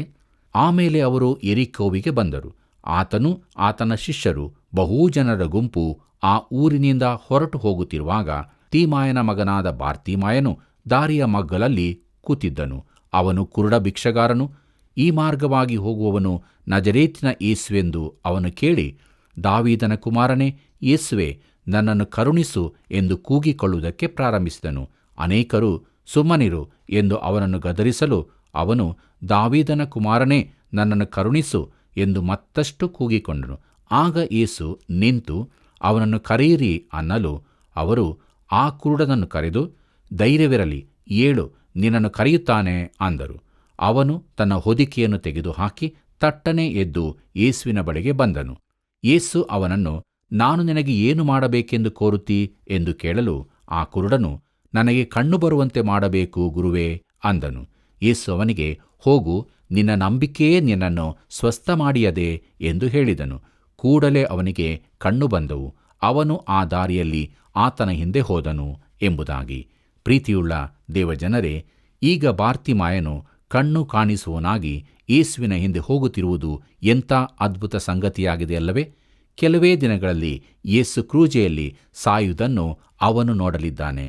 ಆಮೇಲೆ ಅವರು ಯೆರಿಕೋವಿಗೆ ಬಂದರು. ಆತನು ಆತನ ಶಿಷ್ಯರು ಬಹು ಜನರ ಗುಂಪು ಆ ಊರಿನಿಂದ ಹೊರಟು ಹೋಗುತ್ತಿರುವಾಗ ತಿಮಾಯನ ಮಗನಾದ ಬಾರ್ತಿಮಾಯನು ದಾರಿಯ ಮಗ್ಗಲಲ್ಲಿ ಕೂತಿದ್ದನು. ಅವನು ಕುರುಡ ಭಿಕ್ಷಗಾರನು. ಈ ಮಾರ್ಗವಾಗಿ ಹೋಗುವವನು ನಜರೇತಿನ ಯೇಸುವೆಂದು ಅವನು ಕೇಳಿ, ದಾವೀದನ ಕುಮಾರನೇ ಯೇಸುವೆ, ನನ್ನನ್ನು ಕರುಣಿಸು ಎಂದು ಕೂಗಿಕೊಳ್ಳುವುದಕ್ಕೆ ಪ್ರಾರಂಭಿಸಿದನು. ಅನೇಕರು ಸುಮ್ಮನಿರು ಎಂದು ಅವನನ್ನು ಗದರಿಸಲು ಅವನು, ದಾವೀದನ ಕುಮಾರನೇ, ನನ್ನನ್ನು ಕರುಣಿಸು ಎಂದು ಮತ್ತಷ್ಟು ಕೂಗಿಕೊಂಡನು. ಆಗ ಯೇಸು ನಿಂತು ಅವನನ್ನು ಕರೆಯಿರಿ ಅನ್ನಲು ಅವರು ಆ ಕುರುಡನನ್ನು ಕರೆದು, ಧೈರ್ಯವಿರಲಿ, ಏಳು, ನಿನ್ನನ್ನು ಕರೆಯುತ್ತಾನೆ ಅಂದರು. ಅವನು ತನ್ನ ಹೊದಿಕೆಯನ್ನು ತೆಗೆದುಹಾಕಿ ತಟ್ಟನೆ ಎದ್ದು ಯೇಸುವಿನ ಬಳಿಗೆ ಬಂದನು. ಯೇಸು ಅವನನ್ನು, ನಾನು ನಿನಗೆ ಏನು ಮಾಡಬೇಕೆಂದು ಕೋರುತ್ತೀ ಎಂದು ಕೇಳಲು ಆ ಕುರುಡನು, ನನಗೆ ಕಣ್ಣು ಬರುವಂತೆ ಮಾಡಬೇಕು ಗುರುವೇ ಅಂದನು. ಯೇಸು ಅವನಿಗೆ, ಹೋಗು, ನಿನ್ನ ನಂಬಿಕೆಯೇ ನಿನ್ನನ್ನು ಸ್ವಸ್ಥ ಮಾಡಿಯದೆ ಎಂದು ಹೇಳಿದನು. ಕೂಡಲೇ ಅವನಿಗೆ ಕಣ್ಣು ಬಂದವು. ಅವನು ಆ ದಾರಿಯಲ್ಲಿ ಆತನ ಹಿಂದೆ ಹೋದನು ಎಂಬುದಾಗಿ. ಪ್ರೀತಿಯುಳ್ಳ ದೇವಜನರೇ, ಈಗ ಬಾರ್ತಿಮಾಯನು ಕಣ್ಣು ಕಾಣಿಸುವನಾಗಿ ಯೇಸುವಿನ ಹಿಂದೆ ಹೋಗುತ್ತಿರುವುದು ಎಂಥ ಅದ್ಭುತ ಸಂಗತಿಯಾಗಿದೆ ಅಲ್ಲವೇ? ಕೆಲವೇ ದಿನಗಳಲ್ಲಿ ಯೇಸು ಕ್ರೂಜೆಯಲ್ಲಿ ಸಾಯುವುದನ್ನು ಅವನು ನೋಡಲಿದ್ದಾನೆ.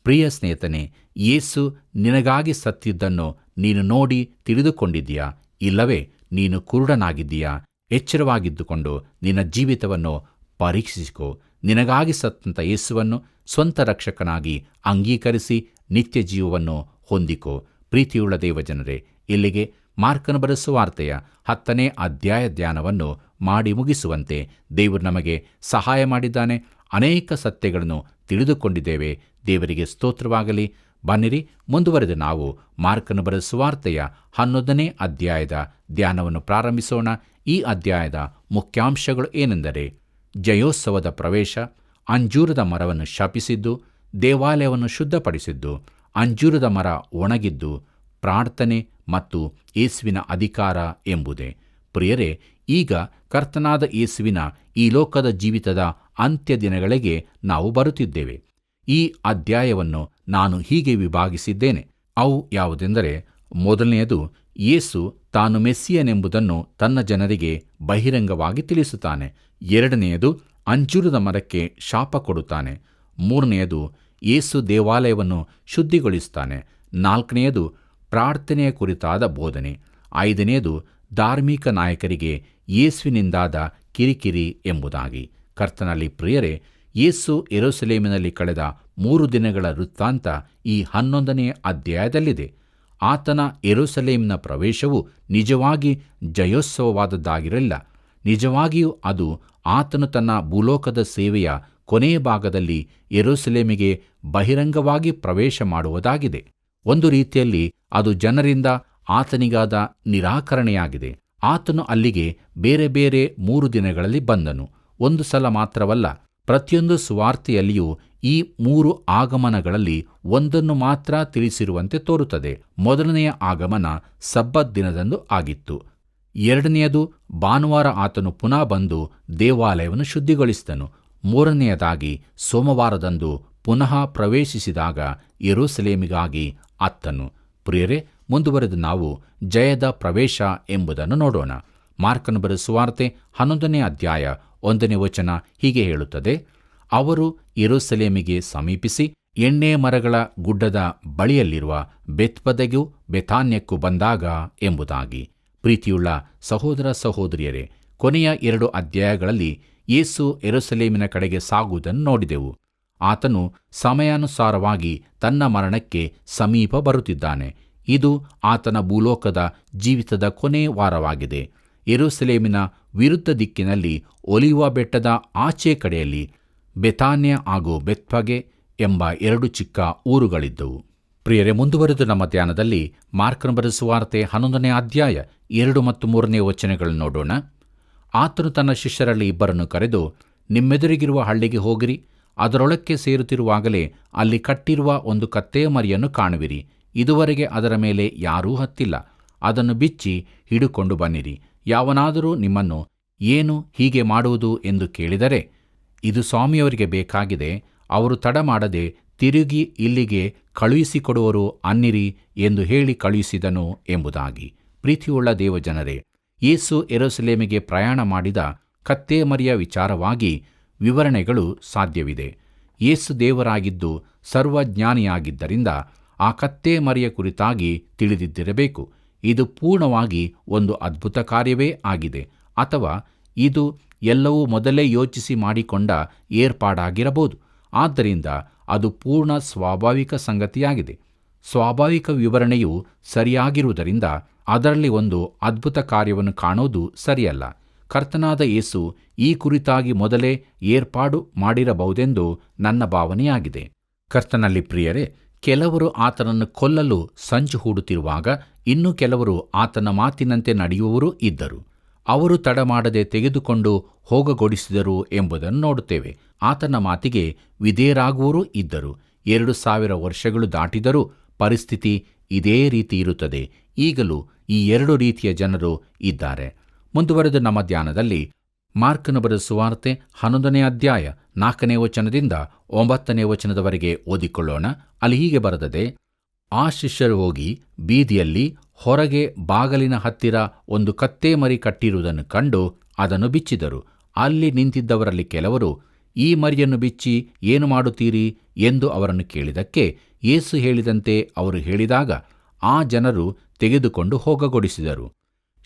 ಪ್ರಿಯ ಸ್ನೇಹಿತನೇ, ಯೇಸು ನಿನಗಾಗಿ ಸತ್ತಿದ್ದನ್ನು ನೀನು ನೋಡಿ ತಿಳಿದುಕೊಂಡಿದ್ದೀಯಾ? ಇಲ್ಲವೇ ನೀನು ಕುರುಡನಾಗಿದ್ದೀಯಾ? ಎಚ್ಚರವಾಗಿದ್ದುಕೊಂಡು ನಿನ್ನ ಜೀವಿತವನ್ನು ಪರೀಕ್ಷಿಸಿಕೋ. ನಿನಗಾಗಿ ಸತ್ತಂಥ ಯೇಸುವನ್ನು ಸ್ವಂತ ರಕ್ಷಕನಾಗಿ ಅಂಗೀಕರಿಸಿ ನಿತ್ಯ ಜೀವವನ್ನು ಹೊಂದಿಕೋ. ಪ್ರೀತಿಯುಳ್ಳ ದೇವಜನರೇ, ಇಲ್ಲಿಗೆ ಮಾರ್ಕನ ಬರೆದ ಸುವಾರ್ತೆಯ 10ನೇ ಅಧ್ಯಾಯ ಧ್ಯಾನವನ್ನು ಮಾಡಿ ಮುಗಿಸುವಂತೆ ದೇವರು ನಮಗೆ ಸಹಾಯ ಮಾಡಿದ್ದಾನೆ. ಅನೇಕ ಸತ್ಯಗಳನ್ನು ತಿಳಿದುಕೊಂಡಿದ್ದೇವೆ. ದೇವರಿಗೆ ಸ್ತೋತ್ರವಾಗಲಿ. ಬನ್ನಿರಿ, ಮುಂದುವರೆದು ನಾವು ಮಾರ್ಕನ ಬರೆದ ಸುವಾರ್ತೆಯ 11ನೇ ಅಧ್ಯಾಯದ ಧ್ಯಾನವನ್ನು ಪ್ರಾರಂಭಿಸೋಣ. ಈ ಅಧ್ಯಾಯದ ಮುಖ್ಯಾಂಶಗಳು ಏನೆಂದರೆ, ಜಯೋತ್ಸವದ ಪ್ರವೇಶ, ಅಂಜೂರದ ಮರವನ್ನು ಶಪಿಸಿದ್ದು, ದೇವಾಲಯವನ್ನು ಶುದ್ಧಪಡಿಸಿದ್ದು, ಅಂಜೂರದ ಮರ ಒಣಗಿದ್ದು ಪ್ರಾರ್ಥನೆ ಮತ್ತು ಯೇಸುವಿನ ಅಧಿಕಾರ ಎಂಬುದೇ. ಪ್ರಿಯರೇ, ಈಗ ಕರ್ತನಾದ ಯೇಸುವಿನ ಈ ಲೋಕದ ಜೀವಿತದ ಅಂತ್ಯ ದಿನಗಳಿಗೆ ನಾವು ಬರುತ್ತಿದ್ದೇವೆ. ಈ ಅಧ್ಯಾಯವನ್ನು ನಾನು ಹೀಗೆ ವಿಭಾಗಿಸಿದ್ದೇನೆ. ಅವು ಯಾವುದೆಂದರೆ, ಮೊದಲನೆಯದು, ಯೇಸು ತಾನು ಮೆಸ್ಸಿಯನೆಂಬುದನ್ನು ತನ್ನ ಜನರಿಗೆ ಬಹಿರಂಗವಾಗಿ ತಿಳಿಸುತ್ತಾನೆ. ಎರಡನೆಯದು, ಅಂಜೂರದ ಮರಕ್ಕೆ ಶಾಪ ಕೊಡುತ್ತಾನೆ. ಮೂರನೆಯದು, ಯೇಸು ದೇವಾಲಯವನ್ನು ಶುದ್ಧಿಗೊಳಿಸುತ್ತಾನೆ. ನಾಲ್ಕನೆಯದು, ಪ್ರಾರ್ಥನೆಯ ಕುರಿತಾದ ಬೋಧನೆ. ಐದನೆಯದು, ಧಾರ್ಮಿಕ ನಾಯಕರಿಗೆ ಯೇಸುವಿನಿಂದಾದ ಕಿರಿಕಿರಿ ಎಂಬುದಾಗಿ. ಕರ್ತನಲ್ಲಿ ಪ್ರಿಯರೇ, ಯೇಸು ಯೆರೂಸಲೇಮಿನಲ್ಲಿ ಕಳೆದ 3 ದಿನಗಳ ವೃತ್ತಾಂತ ಈ 11ನೇ ಅಧ್ಯಾಯದಲ್ಲಿದೆ. ಆತನ ಯೆರೂಸಲೇಮಿನ ಪ್ರವೇಶವು ನಿಜವಾಗಿ ಜಯೋತ್ಸವವಾದದ್ದಾಗಿರಲಿಲ್ಲ. ನಿಜವಾಗಿಯೂ ಅದು ಆತನು ತನ್ನ ಭೂಲೋಕದ ಸೇವೆಯ ಕೊನೆಯ ಭಾಗದಲ್ಲಿ ಯೆರೂಸಲೇಮಿಗೆ ಬಹಿರಂಗವಾಗಿ ಪ್ರವೇಶ ಮಾಡುವುದಾಗಿದೆ. ಒಂದು ರೀತಿಯಲ್ಲಿ ಅದು ಜನರಿಂದ ಆತನಿಗಾದ ನಿರಾಕರಣೆಯಾಗಿದೆ. ಆತನು ಅಲ್ಲಿಗೆ ಬೇರೆ ಬೇರೆ 3 ದಿನಗಳಲ್ಲಿ ಬಂದನು. ಒಂದು ಸಲ ಮಾತ್ರವಲ್ಲ, ಪ್ರತಿಯೊಂದು ಸುವಾರ್ತೆಯಲ್ಲಿಯೂ ಈ 3 ಆಗಮನಗಳಲ್ಲಿ ಒಂದನ್ನು ಮಾತ್ರ ತಿಳಿಸಿರುವಂತೆ ತೋರುತ್ತದೆ. ಮೊದಲನೆಯ ಆಗಮನ ಸಬ್ಬತ್ ದಿನದಂದು ಆಗಿತ್ತು. ಎರಡನೆಯದು, ಭಾನುವಾರ ಆತನು ಪುನಃ ಬಂದು ದೇವಾಲಯವನ್ನು ಶುದ್ಧಿಗೊಳಿಸಿದನು. ಮೂರನೆಯದಾಗಿ, ಸೋಮವಾರದಂದು ಪುನಃ ಪ್ರವೇಶಿಸಿದಾಗ ಯೆರೂಸಲೇಮಿಗಾಗಿ ಅತ್ತನು. ಪ್ರಿಯರೇ, ಮುಂದುವರೆದು ನಾವು ಜಯದ ಪ್ರವೇಶ ಎಂಬುದನ್ನು ನೋಡೋಣ. ಮಾರ್ಕನ ಬರೆದ ಸುವಾರ್ತೆ 11ನೇ ಅಧ್ಯಾಯ 1ನೇ ವಚನ ಹೀಗೆ ಹೇಳುತ್ತದೆ: ಅವರು ಯೆರೂಸಲೇಮಿಗೆ ಸಮೀಪಿಸಿ ಎಣ್ಣೆ ಮರಗಳ ಗುಡ್ಡದ ಬಳಿಯಲ್ಲಿರುವ ಬೆತ್ಪದೆಗೂ ಬೆಥಾನ್ಯಕ್ಕೂ ಬಂದಾಗ ಎಂಬುದಾಗಿ. ಪ್ರೀತಿಯುಳ್ಳ ಸಹೋದರ ಸಹೋದರಿಯರೇ, ಕೊನೆಯ 2 ಅಧ್ಯಾಯಗಳಲ್ಲಿ ಯೇಸು ಯೆರೂಸಲೇಮಿನ ಕಡೆಗೆ ಸಾಗುವುದನ್ನು ನೋಡಿದೆವು. ಆತನು ಸಮಯಾನುಸಾರವಾಗಿ ತನ್ನ ಮರಣಕ್ಕೆ ಸಮೀಪ ಬರುತ್ತಿದ್ದಾನೆ. ಇದು ಆತನ ಭೂಲೋಕದ ಜೀವಿತದ ಕೊನೆ ವಾರವಾಗಿದೆ. ಯೆರೂಸಲೇಮಿನ ವಿರುದ್ಧ ದಿಕ್ಕಿನಲ್ಲಿ ಒಲಿವ ಬೆಟ್ಟದ ಆಚೆ ಕಡೆಯಲ್ಲಿ ಬೆಥಾನ್ಯ ಹಾಗೂ ಬೆತ್ಫಗೆ ಎಂಬ 2 ಚಿಕ್ಕ ಊರುಗಳಿದ್ದವು. ಪ್ರಿಯರೇ, ಮುಂದುವರೆದು ನಮ್ಮ ಧ್ಯಾನದಲ್ಲಿ ಮಾರ್ಕನ ಬರೆದ ಸುವಾರ್ತೆ 11ನೇ ಅಧ್ಯಾಯ 2 ಮತ್ತು 3ನೇ ವಚನಗಳನ್ನು ನೋಡೋಣ. ಆತನು ತನ್ನ ಶಿಷ್ಯರಲ್ಲಿ 2 ಕರೆದು, ನಿಮ್ಮೆದುರಿಗಿರುವ ಹಳ್ಳಿಗೆ ಹೋಗಿರಿ. ಅದರೊಳಕ್ಕೆ ಸೇರುತ್ತಿರುವಾಗಲೇ ಅಲ್ಲಿ ಕಟ್ಟಿರುವ ಒಂದು ಕತ್ತೆಯ ಮರಿಯನ್ನು ಕಾಣುವಿರಿ. ಇದುವರೆಗೆ ಅದರ ಮೇಲೆ ಯಾರೂ ಹತ್ತಿಲ್ಲ. ಅದನ್ನು ಬಿಚ್ಚಿ ಹಿಡುಕೊಂಡು ಬನ್ನಿರಿ. ಯಾವನಾದರೂ ನಿಮ್ಮನ್ನು, ಏನು ಹೀಗೆ ಮಾಡುವುದು ಎಂದು ಕೇಳಿದರೆ, ಇದು ಸ್ವಾಮಿಯವರಿಗೆ ಬೇಕಾಗಿದೆ, ಅವರು ತಡ ಮಾಡದೆ ತಿರುಗಿ ಇಲ್ಲಿಗೆ ಕಳುಹಿಸಿಕೊಡುವರು ಅನ್ನಿರಿ ಎಂದು ಹೇಳಿ ಕಳುಹಿಸಿದನು ಎಂಬುದಾಗಿ. ಪ್ರೀತಿಯುಳ್ಳ ದೇವಜನರೇ, ಯೇಸು ಯೆರೂಸಲೇಮಿಗೆ ಪ್ರಯಾಣ ಮಾಡಿದ ಕತ್ತೆ ಮರಿಯ ವಿಚಾರವಾಗಿ ವಿವರಣೆಗಳು ಸಾಧ್ಯವಿದೆ. ಯೇಸು ದೇವರಾಗಿದ್ದು ಸರ್ವಜ್ಞಾನಿಯಾಗಿದ್ದರಿಂದ ಆ ಕತ್ತೆ ಮರಿಯ ಕುರಿತಾಗಿ ತಿಳಿದಿದ್ದಿರಬೇಕು. ಇದು ಪೂರ್ಣವಾಗಿ ಒಂದು ಅದ್ಭುತ ಕಾರ್ಯವೇ ಆಗಿದೆ, ಅಥವಾ ಇದು ಎಲ್ಲವೂ ಮೊದಲೇ ಯೋಚಿಸಿ ಮಾಡಿಕೊಂಡ ಏರ್ಪಾಡಾಗಿರಬಹುದು. ಆದ್ದರಿಂದ ಅದು ಪೂರ್ಣ ಸ್ವಾಭಾವಿಕ ಸಂಗತಿಯಾಗಿದೆ. ಸ್ವಾಭಾವಿಕ ವಿವರಣೆಯು ಸರಿಯಾಗಿರುವುದರಿಂದ ಅದರಲ್ಲಿ ಒಂದು ಅದ್ಭುತ ಕಾರ್ಯವನ್ನು ಕಾಣುವುದು ಸರಿಯಲ್ಲ. ಕರ್ತನಾದ ಯೇಸು ಈ ಕುರಿತಾಗಿ ಮೊದಲೇ ಏರ್ಪಾಡು ಮಾಡಿರಬಹುದೆಂದು ನನ್ನ ಭಾವನೆಯಾಗಿದೆ. ಕರ್ತನಲ್ಲಿ ಪ್ರಿಯರೇ, ಕೆಲವರು ಆತನನ್ನು ಕೊಲ್ಲಲು ಸಂಚು ಹೂಡುತ್ತಿರುವಾಗ ಇನ್ನೂ ಕೆಲವರು ಆತನ ಮಾತಿನಂತೆ ನಡೆಯುವವರೂ ಇದ್ದರು. ಅವರು ತಡ ಮಾಡದೆ ತೆಗೆದುಕೊಂಡು ಹೋಗಗೊಡಿಸಿದರು ಎಂಬುದನ್ನು ನೋಡುತ್ತೇವೆ. ಆತನ ಮಾತಿಗೆ ವಿಧೇಯರಾಗುವವರೂ ಇದ್ದರು. 2000 ವರ್ಷಗಳು ದಾಟಿದರೂ ಪರಿಸ್ಥಿತಿ ಇದೇ ರೀತಿ ಇರುತ್ತದೆ. ಈಗಲೂ ಈ 2 ರೀತಿಯ ಜನರು ಇದ್ದಾರೆ. ಮುಂದುವರೆದು ನಮ್ಮ ಧ್ಯಾನದಲ್ಲಿ ಮಾರ್ಕನ ಬರೆದ ಸುವಾರ್ತೆ 11ನೇ ಅಧ್ಯಾಯ 4ನೇ ವಚನದಿಂದ 9ನೇ ವಚನದವರೆಗೆ ಓದಿಕೊಳ್ಳೋಣ. ಅಲ್ಲಿ ಹೀಗೆ ಬರೆದದೆ: ಆ ಶಿಷ್ಯರು ಹೋಗಿ ಬೀದಿಯಲ್ಲಿ ಹೊರಗೆ ಬಾಗಲಿನ ಹತ್ತಿರ ಒಂದು ಕತ್ತೆ ಮರಿ ಕಟ್ಟಿರುವುದನ್ನು ಕಂಡು ಅದನ್ನು ಬಿಚ್ಚಿದರು. ಅಲ್ಲಿ ನಿಂತಿದ್ದವರಲ್ಲಿ ಕೆಲವರು, ಈ ಮರಿಯನ್ನು ಬಿಚ್ಚಿ ಏನು ಮಾಡುತ್ತೀರಿ ಎಂದು ಅವರನ್ನು ಕೇಳಿದಕ್ಕೆ, ಯೇಸು ಹೇಳಿದಂತೆ ಅವರು ಹೇಳಿದಾಗ ಆ ಜನರು ತೆಗೆದುಕೊಂಡು ಹೋಗಗೊಡಿಸಿದರು.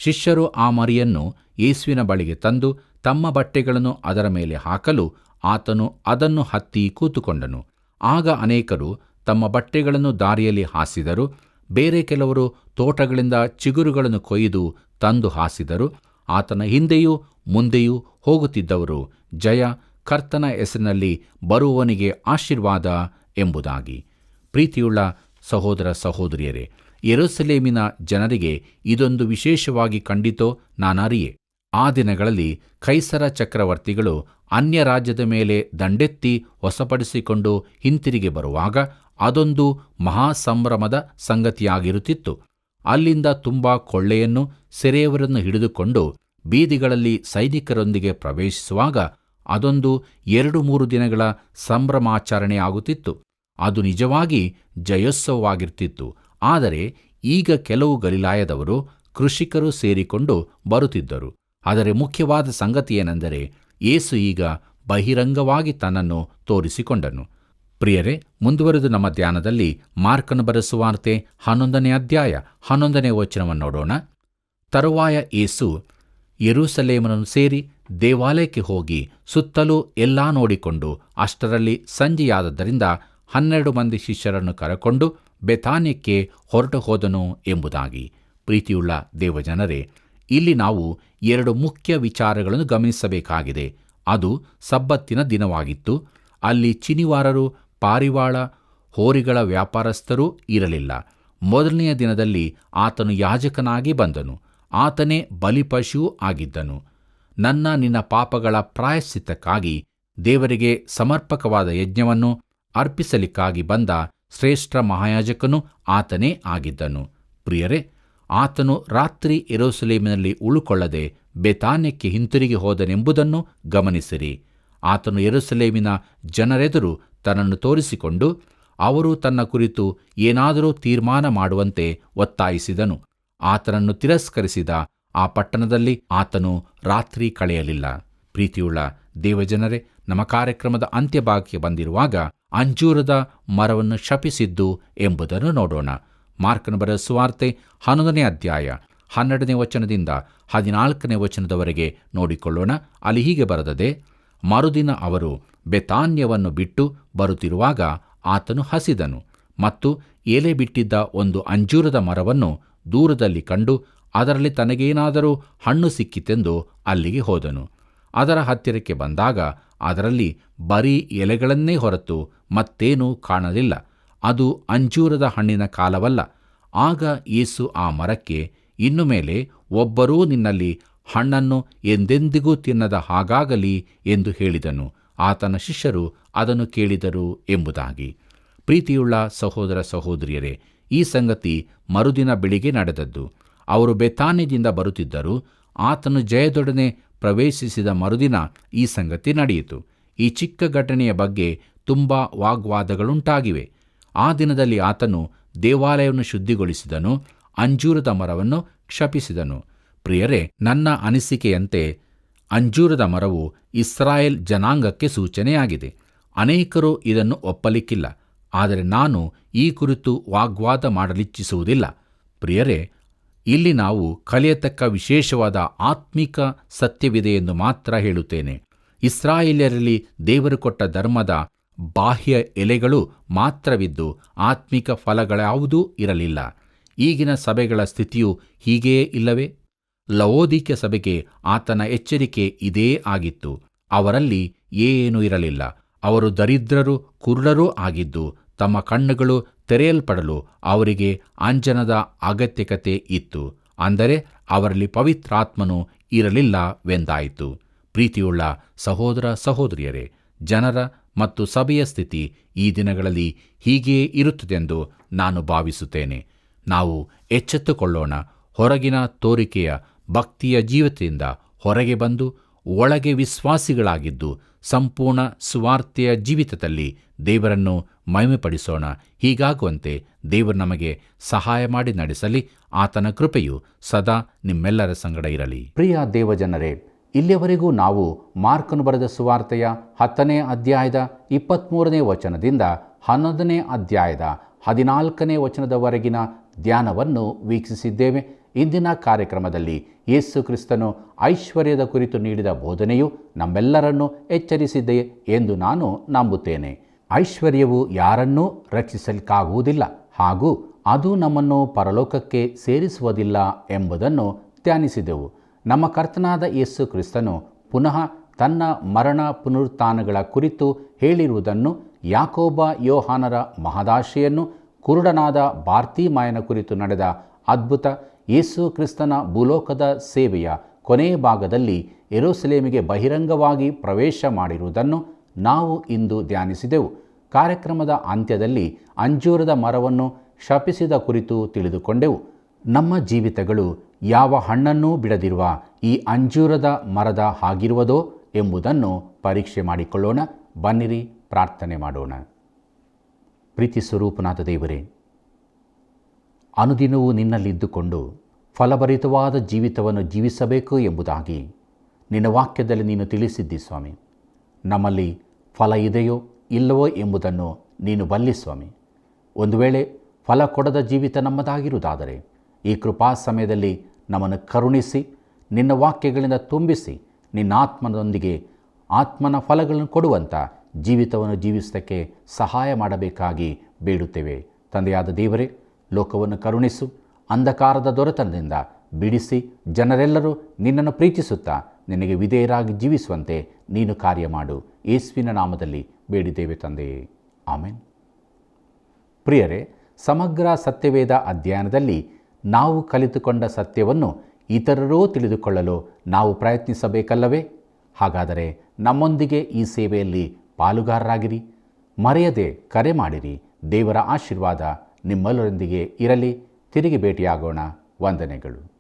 ಶಿಷ್ಯರು ಆ ಮರಿಯನ್ನು ಯೇಸುವಿನ ಬಳಿಗೆ ತಂದು ತಮ್ಮ ಬಟ್ಟೆಗಳನ್ನು ಅದರ ಮೇಲೆ ಹಾಕಲು ಆತನು ಅದನ್ನು ಹತ್ತಿ ಕೂತುಕೊಂಡನು. ಆಗ ಅನೇಕರು ತಮ್ಮ ಬಟ್ಟೆಗಳನ್ನು ದಾರಿಯಲ್ಲಿ ಹಾಸಿದರು. ಬೇರೆ ಕೆಲವರು ತೋಟಗಳಿಂದ ಚಿಗುರುಗಳನ್ನು ಕೊಯ್ದು ತಂದು ಹಾಸಿದರು. ಆತನ ಹಿಂದೆಯೂ ಮುಂದೆಯೂ ಹೋಗುತ್ತಿದ್ದವರು, ಜಯ, ಕರ್ತನ ಹೆಸರಿನಲ್ಲಿ ಬರುವವನಿಗೆ ಆಶೀರ್ವಾದ ಎಂಬುದಾಗಿ. ಪ್ರೀತಿಯುಳ್ಳ ಸಹೋದರ ಸಹೋದರಿಯರೇ, ಯೆರೂಸಲೇಮಿನ ಜನರಿಗೆ ಇದೊಂದು ವಿಶೇಷವಾಗಿ ಕಂಡಿತೋ ನಾನರಿಯೆ. ಆ ದಿನಗಳಲ್ಲಿ ಕೈಸರ ಚಕ್ರವರ್ತಿಗಳು ಅನ್ಯ ರಾಜ್ಯದ ಮೇಲೆ ದಂಡೆತ್ತಿ ವಶಪಡಿಸಿಕೊಂಡು ಹಿಂತಿರುಗಿ ಬರುವಾಗ ಅದೊಂದು ಮಹಾಸಂಭ್ರಮದ ಸಂಗತಿಯಾಗಿರುತ್ತಿತ್ತು. ಅಲ್ಲಿಂದ ತುಂಬ ಕೊಳ್ಳೆಯನ್ನು ಸೆರೆಯವರನ್ನು ಹಿಡಿದುಕೊಂಡು ಬೀದಿಗಳಲ್ಲಿ ಸೈನಿಕರೊಂದಿಗೆ ಪ್ರವೇಶಿಸುವಾಗ ಅದೊಂದು 2-3 ದಿನಗಳ ಸಂಭ್ರಮಾಚರಣೆಯಾಗುತ್ತಿತ್ತು. ಅದು ನಿಜವಾಗಿ ಜಯೋತ್ಸವವಾಗಿರ್ತಿತ್ತು. ಆದರೆ ಈಗ ಕೆಲವು ಗಲಿಲಾಯದವರು ಕೃಷಿಕರು ಸೇರಿಕೊಂಡು ಬರುತ್ತಿದ್ದರು. ಆದರೆ ಮುಖ್ಯವಾದ ಸಂಗತಿಯೇನೆಂದರೆ, ಯೇಸು ಈಗ ಬಹಿರಂಗವಾಗಿ ತನ್ನನ್ನು ತೋರಿಸಿಕೊಂಡನು. ಪ್ರಿಯರೇ, ಮುಂದುವರೆದು ನಮ್ಮ ಧ್ಯಾನದಲ್ಲಿ ಮಾರ್ಕನ ಬರೆದ ಸುವಾರ್ತೆ 11ನೇ ಅಧ್ಯಾಯ 11ನೇ ವಚನವನ್ನು ನೋಡೋಣ. ತರುವಾಯ ಯೇಸು ಯೆರೂಸಲೇಮನ್ನು ಸೇರಿ ದೇವಾಲಯಕ್ಕೆ ಹೋಗಿ ಸುತ್ತಲೂ ಎಲ್ಲಾ ನೋಡಿಕೊಂಡು ಅಷ್ಟರಲ್ಲಿ ಸಂಜೆಯಾದದ್ದರಿಂದ 12 ಮಂದಿ ಶಿಷ್ಯರನ್ನು ಕರೆಕೊಂಡು ಬೆಥಾನ್ಯಕ್ಕೆ ಹೊರಟು ಹೋದನು ಎಂಬುದಾಗಿ. ಪ್ರೀತಿಯುಳ್ಳ ದೇವಜನರೇ, ಇಲ್ಲಿ ನಾವು 2 ಮುಖ್ಯ ವಿಚಾರಗಳನ್ನು ಗಮನಿಸಬೇಕಾಗಿದೆ. ಅದು ಸಬ್ಬತ್ತಿನ ದಿನವಾಗಿತ್ತು. ಅಲ್ಲಿ ಚಿನಿವಾರರು, ಪಾರಿವಾಳ, ಹೋರಿಗಳ ವ್ಯಾಪಾರಸ್ಥರೂ ಇರಲಿಲ್ಲ. ಮೊದಲನೆಯ ದಿನದಲ್ಲಿ ಆತನು ಯಾಜಕನಾಗಿ ಬಂದನು. ಆತನೇ ಬಲಿಪಶುವೂ ಆಗಿದ್ದನು. ನಿನ್ನ ಪಾಪಗಳ ಪ್ರಾಯಶ್ಚಿತ್ತಕ್ಕಾಗಿ ದೇವರಿಗೆ ಸಮರ್ಪಕವಾದ ಯಜ್ಞವನ್ನು ಅರ್ಪಿಸಲಿಕ್ಕಾಗಿ ಬಂದ ಶ್ರೇಷ್ಠ ಮಹಾಯಾಜಕನು ಆತನೇ ಆಗಿದ್ದನು. ಪ್ರಿಯರೇ, ಆತನು ರಾತ್ರಿ ಯೆರೂಸಲೇಮಿನಲ್ಲಿ ಉಳುಕೊಳ್ಳದೆ ಬೆಥಾನ್ಯಕ್ಕೆ ಹಿಂತಿರುಗಿ ಹೋದನೆಂಬುದನ್ನು ಗಮನಿಸಿರಿ. ಆತನು ಯೆರೂಸಲೇಮಿನ ಜನರೆದುರು ತನ್ನನ್ನು ತೋರಿಸಿಕೊಂಡು ಅವರು ತನ್ನ ಕುರಿತು ಏನಾದರೂ ತೀರ್ಮಾನ ಮಾಡುವಂತೆ ಒತ್ತಾಯಿಸಿದನು. ಆತನನ್ನು ತಿರಸ್ಕರಿಸಿದ ಆ ಪಟ್ಟಣದಲ್ಲಿ ಆತನು ರಾತ್ರಿ ಕಳೆಯಲಿಲ್ಲ. ಪ್ರೀತಿಯುಳ್ಳ ದೇವಜನರೇ, ನಮ್ಮ ಕಾರ್ಯಕ್ರಮದ ಅಂತ್ಯಭಾಗಕ್ಕೆ ಬಂದಿರುವಾಗ ಅಂಜೂರದ ಮರವನ್ನು ಶಪಿಸಿದ್ದು ಎಂಬುದನ್ನು ನೋಡೋಣ. ಮಾರ್ಕನ ಬರೆದ ಸುವಾರ್ತೆ 11ನೇ ಅಧ್ಯಾಯ 12ನೇ ವಚನದಿಂದ 14ನೇ ವಚನದವರೆಗೆ ನೋಡಿಕೊಳ್ಳೋಣ. ಅಲ್ಲಿ ಹೀಗೆ ಬರೆದದೆ: ಮರುದಿನ ಅವರು ಬೆಥಾನ್ಯವನ್ನು ಬಿಟ್ಟು ಬರುತ್ತಿರುವಾಗ ಆತನು ಹಸಿದನು ಮತ್ತು ಎಲೆ ಬಿಟ್ಟಿದ್ದ ಒಂದು ಅಂಜೂರದ ಮರವನ್ನು ದೂರದಲ್ಲಿ ಕಂಡು ಅದರಲ್ಲಿ ತನಗೇನಾದರೂ ಹಣ್ಣು ಸಿಕ್ಕಿತೆಂದು ಅಲ್ಲಿಗೆ ಹೋದನು. ಅದರ ಹತ್ತಿರಕ್ಕೆ ಬಂದಾಗ ಅದರಲ್ಲಿ ಬರೀ ಎಲೆಗಳನ್ನೇ ಹೊರತು ಮತ್ತೇನೂ ಕಾಣಲಿಲ್ಲ. ಅದು ಅಂಜೂರದ ಹಣ್ಣಿನ ಕಾಲವಲ್ಲ. ಆಗ ಯೇಸು ಆ ಮರಕ್ಕೆ, ಇನ್ನು ಮೇಲೆ ಒಬ್ಬರೂ ನಿನ್ನಲ್ಲಿ ಹಣ್ಣನ್ನು ಎಂದೆಂದಿಗೂ ತಿನ್ನದ ಹಾಗಾಗಲಿ ಎಂದು ಹೇಳಿದನು. ಆತನ ಶಿಷ್ಯರು ಅದನ್ನು ಕೇಳಿದರು ಎಂಬುದಾಗಿ. ಪ್ರೀತಿಯುಳ್ಳ ಸಹೋದರ ಸಹೋದರಿಯರೇ, ಈ ಸಂಗತಿ ಮರುದಿನ ಬೆಳಿಗ್ಗೆ ನಡೆದದ್ದು. ಅವರು ಬೆಥಾನ್ಯದಿಂದ ಬರುತ್ತಿದ್ದರು. ಆತನು ಜಯದೊಡನೆ ಪ್ರವೇಶಿಸಿದ ಮರುದಿನ ಈ ಸಂಗತಿ ನಡೆಯಿತು. ಈ ಚಿಕ್ಕ ಘಟನೆಯ ಬಗ್ಗೆ ತುಂಬ ವಾಗ್ವಾದಗಳುಂಟಾಗಿವೆ. ಆ ದಿನದಲ್ಲಿ ಆತನು ದೇವಾಲಯವನ್ನು ಶುದ್ಧಿಗೊಳಿಸಿದನು, ಅಂಜೂರದ ಮರವನ್ನು ಕ್ಷಪಿಸಿದನು. ಪ್ರಿಯರೇ, ನನ್ನ ಅನಿಸಿಕೆಯಂತೆ ಅಂಜೂರದ ಮರವು ಇಸ್ರಾಯೇಲ್ ಜನಾಂಗಕ್ಕೆ ಸೂಚನೆಯಾಗಿದೆ. ಅನೇಕರು ಇದನ್ನು ಒಪ್ಪಲಿಕ್ಕಿಲ್ಲ. ಆದರೆ ನಾನು ಈ ಕುರಿತು ವಾಗ್ವಾದ ಮಾಡಲಿಚ್ಛಿಸುವುದಿಲ್ಲ. ಪ್ರಿಯರೇ, ಇಲ್ಲಿ ನಾವು ಕಲಿಯತಕ್ಕ ವಿಶೇಷವಾದ ಆತ್ಮಿಕ ಸತ್ಯವಿದೆ ಎಂದು ಮಾತ್ರ ಹೇಳುತ್ತೇನೆ. ಇಸ್ರಾಯೇಲ್ಯರಲ್ಲಿ ದೇವರು ಕೊಟ್ಟ ಧರ್ಮದ ಬಾಹ್ಯ ಎಲೆಗಳು ಮಾತ್ರವಿದ್ದು ಆತ್ಮಿಕ ಫಲಗಳ್ಯಾವುದೂ ಇರಲಿಲ್ಲ. ಈಗಿನ ಸಭೆಗಳ ಸ್ಥಿತಿಯು ಹೀಗೆಯೇ ಇಲ್ಲವೇ? ಲವೋದಿಕ್ಯ ಸಭೆಗೆ ಆತನ ಎಚ್ಚರಿಕೆ ಇದೇ ಆಗಿತ್ತು. ಅವರಲ್ಲಿ ಏನೂ ಇರಲಿಲ್ಲ. ಅವರು ದರಿದ್ರರೂ ಕುರುಡರೂ ಆಗಿದ್ದು ತಮ್ಮ ಕಣ್ಣುಗಳು ತೆರೆಯಲ್ಪಡಲು ಅವರಿಗೆ ಅಂಜನದ ಅಗತ್ಯಕತೆ ಇತ್ತು. ಅಂದರೆ ಅವರಲ್ಲಿ ಪವಿತ್ರಾತ್ಮನು ಇರಲಿಲ್ಲವೆಂದಾಯಿತು. ಪ್ರೀತಿಯುಳ್ಳ ಸಹೋದರ ಸಹೋದರಿಯರೇ, ಜನರ ಮತ್ತು ಸಭೆಯ ಸ್ಥಿತಿ ಈ ದಿನಗಳಲ್ಲಿ ಹೀಗೆಯೇ ಇರುತ್ತದೆಂದು ನಾನು ಭಾವಿಸುತ್ತೇನೆ. ನಾವು ಎಚ್ಚೆತ್ತುಕೊಳ್ಳೋಣ. ಹೊರಗಿನ ತೋರಿಕೆಯ ಭಕ್ತಿಯ ಜೀವಿತದಿಂದ ಹೊರಗೆ ಬಂದು ಒಳಗೆ ವಿಶ್ವಾಸಿಗಳಾಗಿದ್ದು ಸಂಪೂರ್ಣ ಸುವಾರ್ತೆಯ ಜೀವಿತದಲ್ಲಿ ದೇವರನ್ನು ಮಹಿಮೆಪಡಿಸೋಣ. ಹೀಗಾಗುವಂತೆ ದೇವರು ನಮಗೆ ಸಹಾಯ ಮಾಡಿ ನಡೆಸಲಿ. ಆತನ ಕೃಪೆಯು ಸದಾ ನಿಮ್ಮೆಲ್ಲರ ಸಂಗಡ ಇರಲಿ. ಪ್ರಿಯ ದೇವಜನರೇ, ಇಲ್ಲಿಯವರೆಗೂ ನಾವು ಮಾರ್ಕನು ಬರೆದ ಸುವಾರ್ತೆಯ 10ನೇ ಅಧ್ಯಾಯದ 23ನೇ ವಚನದಿಂದ 11ನೇ ಅಧ್ಯಾಯದ 14ನೇ ವಚನದವರೆಗಿನ ಧ್ಯಾನವನ್ನು ವೀಕ್ಷಿಸಿದ್ದೇವೆ. ಇಂದಿನ ಕಾರ್ಯಕ್ರಮದಲ್ಲಿ ಯೇಸು ಕ್ರಿಸ್ತನು ಐಶ್ವರ್ಯದ ಕುರಿತು ನೀಡಿದ ಬೋಧನೆಯು ನಮ್ಮೆಲ್ಲರನ್ನು ಎಚ್ಚರಿಸಿದೆ ಎಂದು ನಾನು ನಂಬುತ್ತೇನೆ. ಐಶ್ವರ್ಯವು ಯಾರನ್ನೂ ರಕ್ಷಿಸಲಿಕ್ಕಾಗುವುದಿಲ್ಲ ಹಾಗೂ ಅದು ನಮ್ಮನ್ನು ಪರಲೋಕಕ್ಕೆ ಸೇರಿಸುವುದಿಲ್ಲ ಎಂಬುದನ್ನು ಧ್ಯಾನಿಸಿದೆವು. ನಮ್ಮ ಕರ್ತನಾದ ಯೇಸು ಕ್ರಿಸ್ತನು ಪುನಃ ತನ್ನ ಮರಣ ಪುನರುತ್ಥಾನಗಳ ಕುರಿತು ಹೇಳಿರುವುದನ್ನು, ಯಾಕೋಬ ಯೋಹಾನರ ಮಹದಾಶೆಯನ್ನು, ಕುರುಡನಾದ ಬಾರ್ತಿಮಾಯನ ಕುರಿತು ನಡೆದ ಅದ್ಭುತ, ಯೇಸು ಕ್ರಿಸ್ತನ ಭೂಲೋಕದ ಸೇವೆಯ ಕೊನೆಯ ಭಾಗದಲ್ಲಿ ಯೆರೂಸಲೇಮಿಗೆ ಬಹಿರಂಗವಾಗಿ ಪ್ರವೇಶ ಮಾಡಿರುವುದನ್ನು ನಾವು ಇಂದು ಧ್ಯಾನಿಸಿದೆವು. ಕಾರ್ಯಕ್ರಮದ ಅಂತ್ಯದಲ್ಲಿ ಅಂಜೂರದ ಮರವನ್ನು ಶಪಿಸಿದ ಕುರಿತು ತಿಳಿದುಕೊಂಡೆವು. ನಮ್ಮ ಜೀವಿತಗಳು ಯಾವ ಹಣ್ಣನ್ನೂ ಬಿಡದಿರುವ ಈ ಅಂಜೂರದ ಮರದ ಹಾಗಿರುವುದೋ ಎಂಬುದನ್ನು ಪರೀಕ್ಷೆ ಮಾಡಿಕೊಳ್ಳೋಣ. ಬನ್ನಿರಿ, ಪ್ರಾರ್ಥನೆ ಮಾಡೋಣ. ಪ್ರೀತಿ ಸ್ವರೂಪನಾದ ದೇವರೇ, ಅನುದಿನವೂ ನಿನ್ನಲ್ಲಿದ್ದುಕೊಂಡು ಫಲಭರಿತವಾದ ಜೀವಿತವನ್ನು ಜೀವಿಸಬೇಕು ಎಂಬುದಾಗಿ ನಿನ್ನ ವಾಕ್ಯದಲ್ಲಿ ನೀನು ತಿಳಿಸಿದ್ದಿ ಸ್ವಾಮಿ. ನಮ್ಮಲ್ಲಿ ಫಲ ಇದೆಯೋ ಇಲ್ಲವೋ ಎಂಬುದನ್ನು ನೀನು ಬಲ್ಲಿ ಸ್ವಾಮಿ. ಒಂದು ವೇಳೆ ಫಲ ಕೊಡದ ಜೀವಿತ ನಮ್ಮದಾಗಿರುವುದಾದರೆ ಈ ಕೃಪಾ ಸಮಯದಲ್ಲಿ ನಮ್ಮನ್ನು ಕರುಣಿಸಿ, ನಿನ್ನ ವಾಕ್ಯಗಳಿಂದ ತುಂಬಿಸಿ, ನಿನ್ನ ಆತ್ಮನೊಂದಿಗೆ ಆತ್ಮನ ಫಲಗಳನ್ನು ಕೊಡುವಂಥ ಜೀವಿತವನ್ನು ಜೀವಿಸೋದಕ್ಕೆ ಸಹಾಯ ಮಾಡಬೇಕಾಗಿ ಬೇಡುತ್ತೇವೆ. ತಂದೆಯಾದ ದೇವರೇ, ಲೋಕವನ್ನು ಕರುಣಿಸು, ಅಂಧಕಾರದ ದೊರೆತನದಿಂದ ಬಿಡಿಸಿ ಜನರೆಲ್ಲರೂ ನಿನ್ನನ್ನು ಪ್ರೀತಿಸುತ್ತಾ ನಿನಗೆ ವಿಧೇಯರಾಗಿ ಜೀವಿಸುವಂತೆ ನೀನು ಕಾರ್ಯ ಮಾಡು. ಯೇಸುವಿನ ನಾಮದಲ್ಲಿ ಬೇಡಿದ್ದೇವೆ ತಂದೆಯೇ, ಆಮೆನ್. ಪ್ರಿಯರೇ, ಸಮಗ್ರ ಸತ್ಯವೇದ ಅಧ್ಯಯನದಲ್ಲಿ ನಾವು ಕಲಿತುಕೊಂಡ ಸತ್ಯವನ್ನು ಇತರರೂ ತಿಳಿದುಕೊಳ್ಳಲು ನಾವು ಪ್ರಯತ್ನಿಸಬೇಕಲ್ಲವೇ? ಹಾಗಾದರೆ ನಮ್ಮೊಂದಿಗೆ ಈ ಸೇವೆಯಲ್ಲಿ ಪಾಲುಗಾರರಾಗಿರಿ. ಮರೆಯದೆ ಕರೆ ಮಾಡಿರಿ. ದೇವರ ಆಶೀರ್ವಾದ ನಿಮ್ಮೆಲ್ಲರೊಂದಿಗೆ ಇರಲಿ. ತಿರುಗಿ ಭೇಟಿಯಾಗೋಣ. ವಂದನೆಗಳು.